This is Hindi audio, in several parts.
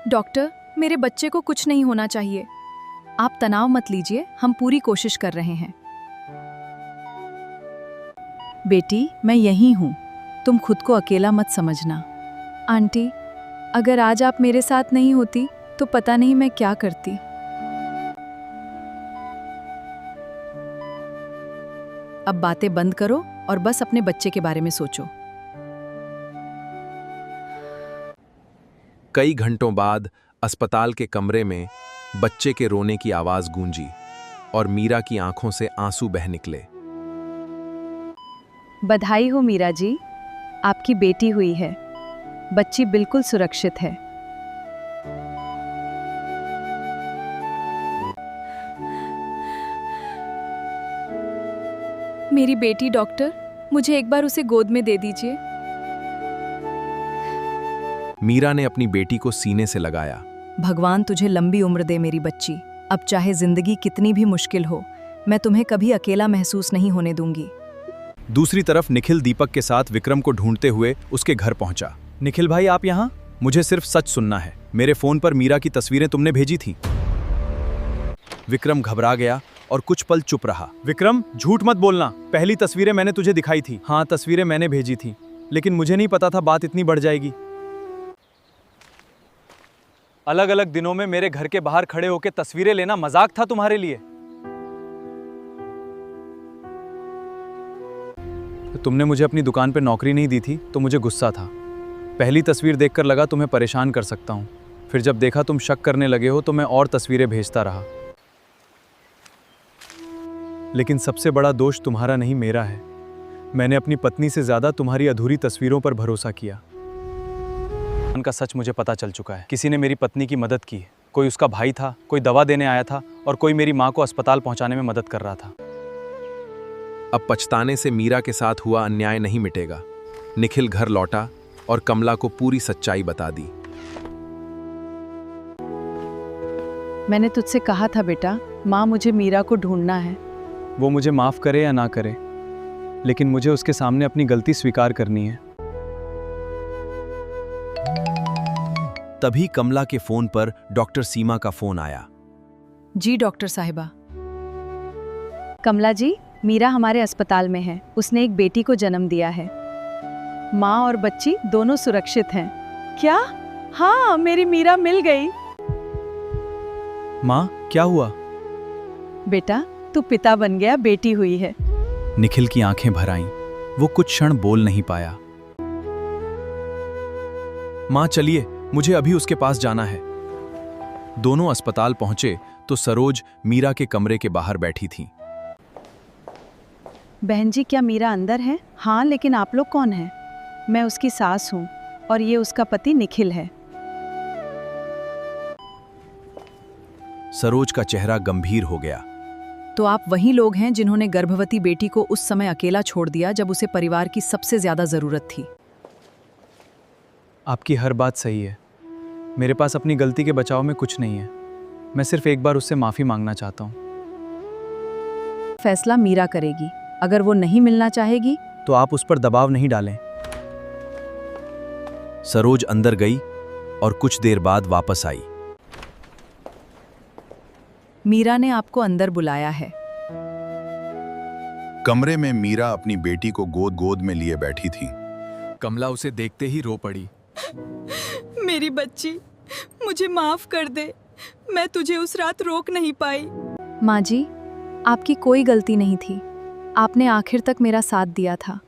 डॉक्टर, मेरे बच्चे को कुछ नहीं होना चाहिए। आप तनाव मत लीजिए, हम पूरी कोशिश कर रहे हैं। बेटी, मैं यहीं हूँ, तुम खुद को अकेला मत समझना। आंटी, अगर आज आप मेरे साथ नहीं होती तो पता नहीं मैं क्या करती। अब बातें बंद करो और बस अपने बच्चे के बारे में सोचो। कई घंटों बाद अस्पताल के कमरे में बच्चे के रोने की आवाज गूंजी और मीरा की आंखों से आंसू बह निकले। बधाई हो मीरा जी, आपकी बेटी हुई है। बच्ची बिल्कुल सुरक्षित है। मेरी बेटी डॉक्टर, मुझे एक बार उसे गोद में दे दीजिए। मीरा ने अपनी बेटी को सीने से लगाया। भगवान तुझे लंबी उम्र दे मेरी बच्ची। अब चाहे जिंदगी कितनी भी मुश्किल हो, मैं तुम्हें कभी अकेला महसूस नहीं होने दूंगी। दूसरी तरफ निखिल दीपक के साथ विक्रम को ढूंढते हुए उसके घर पहुंचा। निखिल भाई, आप यहाँ? मुझे सिर्फ सच सुनना है। मेरे फोन पर मीरा की तस्वीरें तुमने भेजी थी। विक्रम घबरा गया और कुछ पल चुप रहा। विक्रम, झूठ मत बोलना। पहली तस्वीरें मैंने तुझे दिखाई थी। हाँ, तस्वीरें मैंने भेजी थी, लेकिन मुझे नहीं पता था बात इतनी बढ़ जाएगी। अलग अलग दिनों में मेरे घर के बाहर खड़े होकर तस्वीरें लेना मजाक था तुम्हारे लिए। तुमने मुझे अपनी दुकान पे नौकरी नहीं दी थी तो मुझे गुस्सा था। पहली तस्वीर देखकर लगा तुम्हें परेशान कर सकता हूँ। फिर जब देखा तुम शक करने लगे हो तो मैं और तस्वीरें भेजता रहा। लेकिन सबसे बड़ा दोष तुम्हारा नहीं, मेरा है। मैंने अपनी पत्नी से ज्यादा तुम्हारी अधूरी तस्वीरों पर भरोसा किया। उनका सच मुझे पता चल चुका है। किसी ने मेरी पत्नी की मदद की। कोई उसका भाई था, कोई दवा देने आया था और कोई मेरी माँ को अस्पताल पहुंचाने में मदद कर रहा था। अब पछताने से मीरा के साथ हुआ अन्याय नहीं मिटेगा। निखिल घर लौटा और कमला को पूरी सच्चाई बता दी। मैंने तुझसे कहा था बेटा, माँ मुझे मीरा को ढूंढना है। वो मुझे माफ करे या ना करे, लेकिन मुझे उसके सामने अपनी गलती स्वीकार करनी है। तभी कमला के फोन पर डॉक्टर सीमा का फोन आया। जी डॉक्टर साहिबा। कमला जी, मीरा हमारे अस्पताल में है। उसने एक बेटी को जन्म दिया है। माँ और बच्ची दोनों सुरक्षित हैं। क्या? हाँ, मेरी मीरा मिल गई। माँ, क्या हुआ? बेटा, तू पिता बन गया, बेटी हुई है। निखिल की आंखें भर आईं। वो कुछ क्षण बोल नहीं पाया। माँ चलिए, मुझे अभी उसके पास जाना है। दोनों अस्पताल पहुंचे तो सरोज मीरा के कमरे के बाहर बैठी थी। बहन जी, क्या मीरा अंदर है? हाँ, लेकिन आप लोग कौन हैं? मैं उसकी सास हूँ और ये उसका पति निखिल है। सरोज का चेहरा गंभीर हो गया। तो आप वही लोग हैं जिन्होंने गर्भवती बेटी को उस समय अकेला छोड़ दिया जब उसे परिवार की सबसे ज्यादा जरूरत थी। आपकी हर बात सही है। मेरे पास अपनी गलती के बचाव में कुछ नहीं है। मैं सिर्फ एक बार उससे माफी मांगना चाहता हूँ। फैसला मीरा करेगी। अगर वो नहीं मिलना चाहेगी तो आप उस पर दबाव नहीं डालें। सरोज अंदर गई और कुछ देर बाद वापस आई। मीरा ने आपको अंदर बुलाया है। कमरे में मीरा अपनी बेटी को गोद में लिए बैठी थी। कमला उसे देखते ही रो पड़ी। मेरी बच्ची, मुझे माफ कर दे। मैं तुझे उस रात रोक नहीं पाई। माँ जी, आपकी कोई गलती नहीं थी। आपने आखिर तक मेरा साथ दिया था।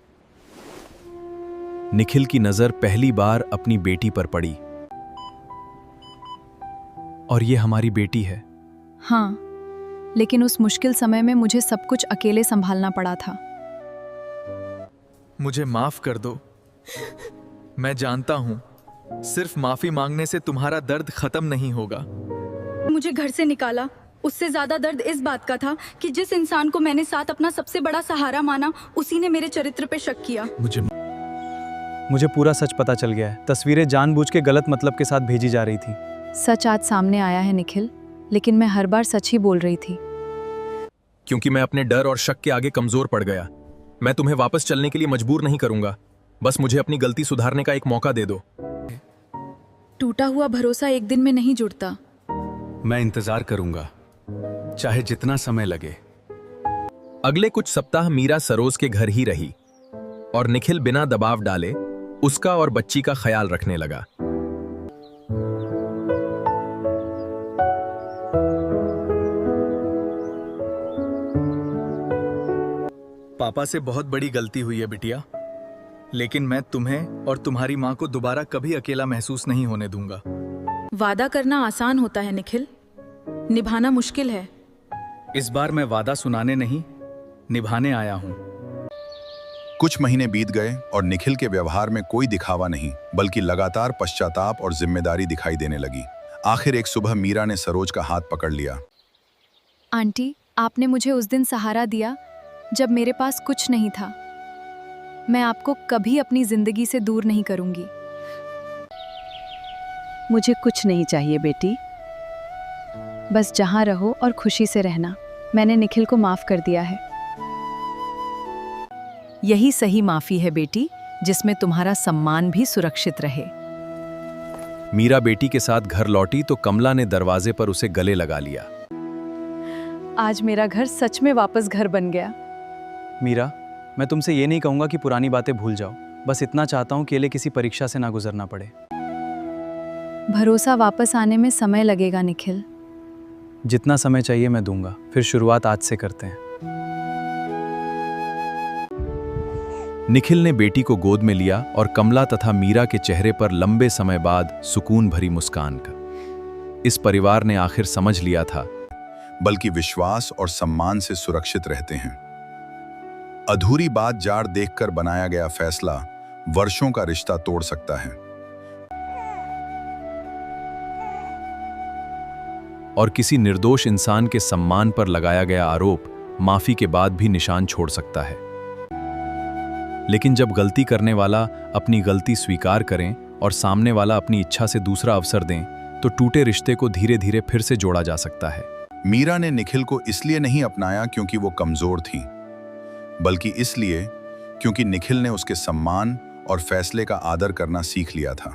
निखिल की नजर पहली बार अपनी बेटी पर पड़ी। और ये हमारी बेटी है। हाँ, लेकिन उस मुश्किल समय में मुझे सब कुछ अकेले संभालना पड़ा था। मुझे माफ कर दो। मैं जानता हूँ सिर्फ माफी मांगने से तुम्हारा दर्द खत्म नहीं होगा। मुझे घर से निकाला, उससे ज्यादा दर्द इस बात का था कि जिस इंसान को मैंने साथ अपना सबसे बड़ा सहारा माना, उसी ने मेरे चरित्र पे शक किया। मुझे पूरा सच पता चल गया है। तस्वीरें जानबूझ के गलत मतलब के साथ भेजी जा रही थी। सच आज सामने आया है निखिल, लेकिन मैं हर बार सच ही बोल रही थी। क्योंकि मैं अपने डर और शक के आगे कमजोर पड़ गया। मैं तुम्हें वापस चलने के लिए मजबूर नहीं करूंगा। बस मुझे अपनी गलती सुधारने का एक मौका दे दो। टूटा हुआ भरोसा एक दिन में नहीं जुड़ता। मैं इंतजार करूंगा, चाहे जितना समय लगे। अगले कुछ सप्ताह मीरा सरोज के घर ही रही और निखिल बिना दबाव डाले उसका और बच्ची का ख्याल रखने लगा। पापा से बहुत बड़ी गलती हुई है बिटिया, लेकिन मैं तुम्हें और तुम्हारी माँ को दोबारा कभी अकेला महसूस नहीं होने दूंगा। वादा करना आसान होता है निखिल, निभाना मुश्किल है। इस बार मैं वादा सुनाने नहीं, निभाने आया हूं। कुछ महीने बीत गए और निखिल के व्यवहार में कोई दिखावा नहीं, बल्कि लगातार पश्चाताप और जिम्मेदारी दिखाई देने लगी। आखिर एक सुबह मीरा ने सरोज का हाथ पकड़ लिया। आंटी, आपने मुझे उस दिन सहारा दिया जब मेरे पास कुछ नहीं था। मैं आपको कभी अपनी जिंदगी से दूर नहीं करूंगी। मुझे कुछ नहीं चाहिए बेटी, बस जहां रहो और खुशी से रहना। मैंने निखिल को माफ कर दिया है। यही सही माफी है बेटी, जिसमें तुम्हारा सम्मान भी सुरक्षित रहे। मीरा बेटी के साथ घर लौटी तो कमला ने दरवाजे पर उसे गले लगा लिया। आज मेरा घर सच में वापस घर बन गया। मीरा, मैं तुमसे ये नहीं कहूंगा कि पुरानी बातें भूल जाओ, बस इतना चाहता हूं कि किसी परीक्षा से ना गुजरना पड़े। भरोसा वापस आने में समय लगेगा निखिल। जितना समय चाहिए मैं दूंगा, फिर शुरुआत आज से करते हैं। निखिल ने बेटी को गोद में लिया और कमला तथा मीरा के चेहरे पर लंबे समय बाद सुकून भरी मुस्कान कर इस परिवार ने आखिर समझ लिया था, बल्कि विश्वास और सम्मान से सुरक्षित रहते हैं। अधूरी बात जाड़ देखकर बनाया गया फैसला वर्षों का रिश्ता तोड़ सकता है। और किसी निर्दोष इंसान के सम्मान पर लगाया गया आरोप माफी के बाद भी निशान छोड़ सकता है। लेकिन जब गलती करने वाला अपनी गलती स्वीकार करें और सामने वाला अपनी इच्छा से दूसरा अवसर दें, तो टूटे रिश्ते को धीरे धीरे फिर से जोड़ा जा सकता है। मीरा ने निखिल को इसलिए नहीं अपनाया क्योंकि वो कमजोर थी, बल्कि इसलिए क्योंकि निखिल ने उसके सम्मान और फैसले का आदर करना सीख लिया था।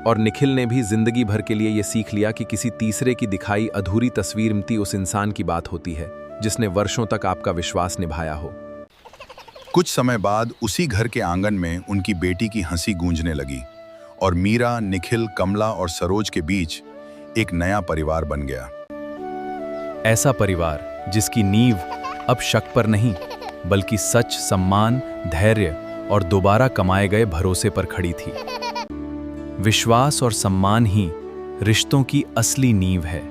और निखिल ने भी जिंदगी भर के लिए यह सीख लिया कि किसी तीसरे की दिखाई अधूरी तस्वीर मिलती उस इंसान की बात होती है जिसने वर्षों तक आपका विश्वास निभाया हो। कुछ समय बाद उसी घर के आंगन में उनकी बेटी की हंसी गूंजने लगी और मीरा, निखिल, कमला और सरोज के बीच एक नया परिवार बन गया। ऐसा परिवार जिसकी नींव अब शक पर नहीं, बल्कि सच, सम्मान, धैर्य और दोबारा कमाए गए भरोसे पर खड़ी थी। विश्वास और सम्मान ही रिश्तों की असली नींव है।